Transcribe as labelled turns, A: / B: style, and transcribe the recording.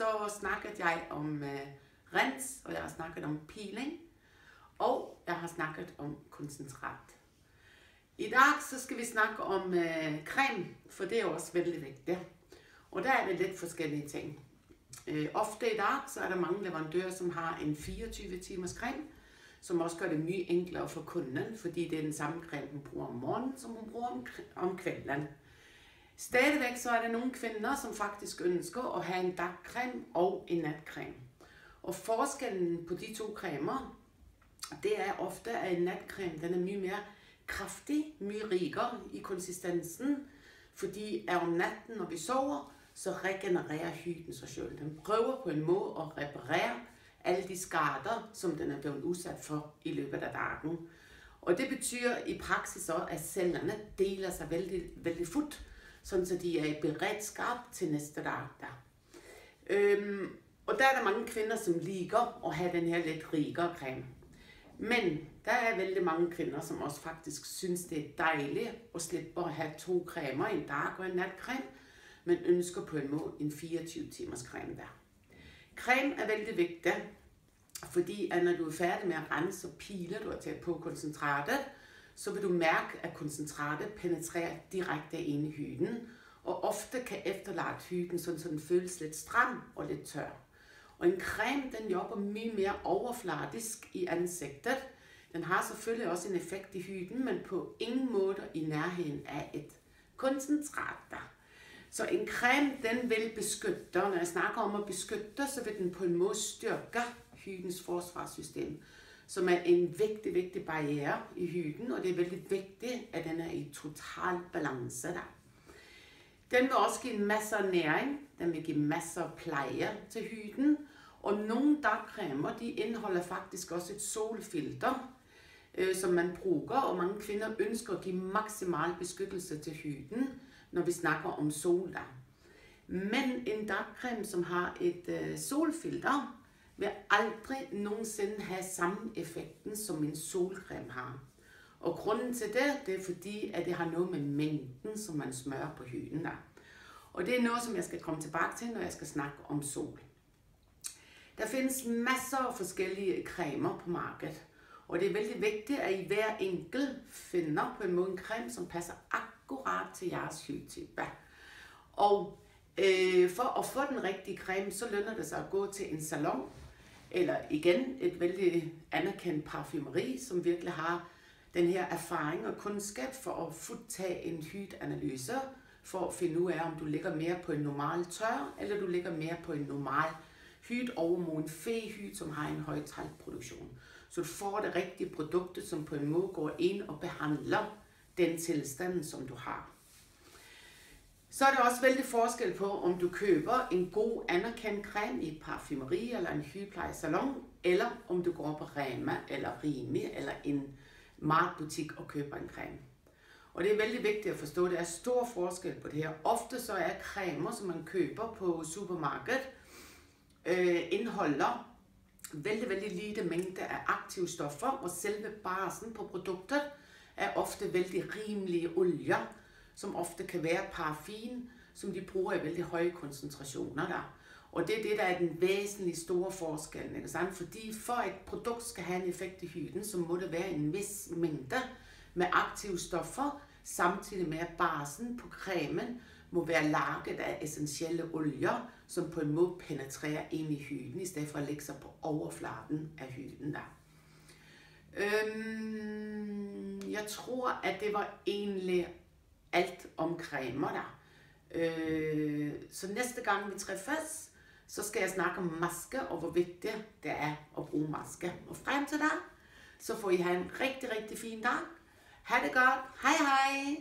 A: så snakkede jeg om rens, og jeg har snakket om peeling, og jeg har snakket om koncentrat. I dag så skal vi snakke om creme, for det er også vældig vigtigt. Og der er det lidt forskellige ting. Ofte i dag så er der mange leverandører, som har en 24 timers creme, som også gør det mye enklere for kunden, fordi det er den samme creme, hun bruger om morgenen, som hun bruger om kvelden. Stadigvæk så er der nogle kvinder, som faktisk ønsker at have en dagcreme og en natcreme. Og forskellen på de to cremer, det er ofte, at en natcreme den er mye mere kraftig, mye rigere i konsistensen, fordi om natten, når vi sover, så regenererer huden sig selv. Den prøver på en måde at reparere alle de skader, som den er blevet udsat for i løbet af dagen. Og det betyder i praksis også, at cellerne deler sig vældig fort, sådan så de er i beredskab til næste dag. Og der er der mange kvinder, som liker at have den her lidt rigere creme. Men der er vældig mange kvinder, som også faktisk synes, det er dejligt at slippe at have to cremer, en dag og en natcreme, men ønsker på en måde en 24 timers creme der. Creme er vældig vigtig, fordi at når du er færdig med at rense og pile, du har taget på koncentratet, så vil du mærke, at koncentratet penetrerer direkte ind i huden, og ofte kan efterlade huden, så den føles lidt stram og lidt tør. Og en creme, den jobber mye mere overfladisk i ansigtet. Den har selvfølgelig også en effekt i huden, men på ingen måde i nærheden af et koncentrat der. Så en creme, den vil beskytte, når jeg snakker om at beskytte, så vil den på en måde styrke hudens forsvarssystem, som er en vigtig barriere i huden, og det er vældig vigtigt, at den er i total balance der. Den vil også give masser af næring, den vil give masser af pleje til huden, og nogle dagcremer, de indeholder faktisk også et solfilter, som man bruger, og mange kvinder ønsker at give maksimal beskyttelse til huden, når vi snakker om sol der. Men en dagcreme, som har et solfilter, vil aldrig nogensinde have samme effekten, som en solcreme har. Og grunden til det er fordi, at det har noget med mængden, som man smører på huden der. Og det er noget, som jeg skal komme tilbage til, når jeg skal snakke om sol. Der findes masser af forskellige cremer på markedet. Og det er vældig vigtigt, at I hver enkelt finder på en måde en creme, som passer akkurat til jeres hudtype. Og for at få den rigtige creme, så lønner det sig at gå til en salon, eller igen et vældig anerkendt parfumeri, som virkelig har den her erfaring og kundskab for at foretage en hudanalyse, for at finde ud af, om du ligger mere på en normal tør, eller du ligger mere på en normal hud over en fehud, som har en høj talgproduktion. Så du får det rigtige produkt, som på en måde går ind og behandler den tilstand, som du har. Så er der også vældig forskel på, om du køber en god anerkendt creme i et parfumeri eller en hudplejesalon, eller om du går på Rema eller Rimi eller en martbutik og køber en creme. Og det er vældig vigtigt at forstå, at der er stor forskel på det her. Ofte så er cremer, som man køber på supermarkedet, indeholder vældig lille mængde af aktive stoffer, og selve basen på produktet er ofte vældig rimelige olier, som ofte kan være paraffin, som de bruger i vældig høje koncentrationer der. Og det er det, der er den væsentlige store forskel, ikke sandt? Fordi for et produkt skal have en effekt i huden, så må det være en vis mængde med aktive stoffer, samtidig med at basen på cremen må være laget af essentielle olier, som på en måde penetrerer ind i huden, i stedet for at lægge sig på overfladen af huden der. Jeg tror, at det var egentlig alt om cremer der. Så næste gang vi træffes, så skal jeg snakke om maske, og hvor vigtigt det er at bruge maske. Og frem til da, så får I have en rigtig fin dag. Ha' det godt. Hej hej!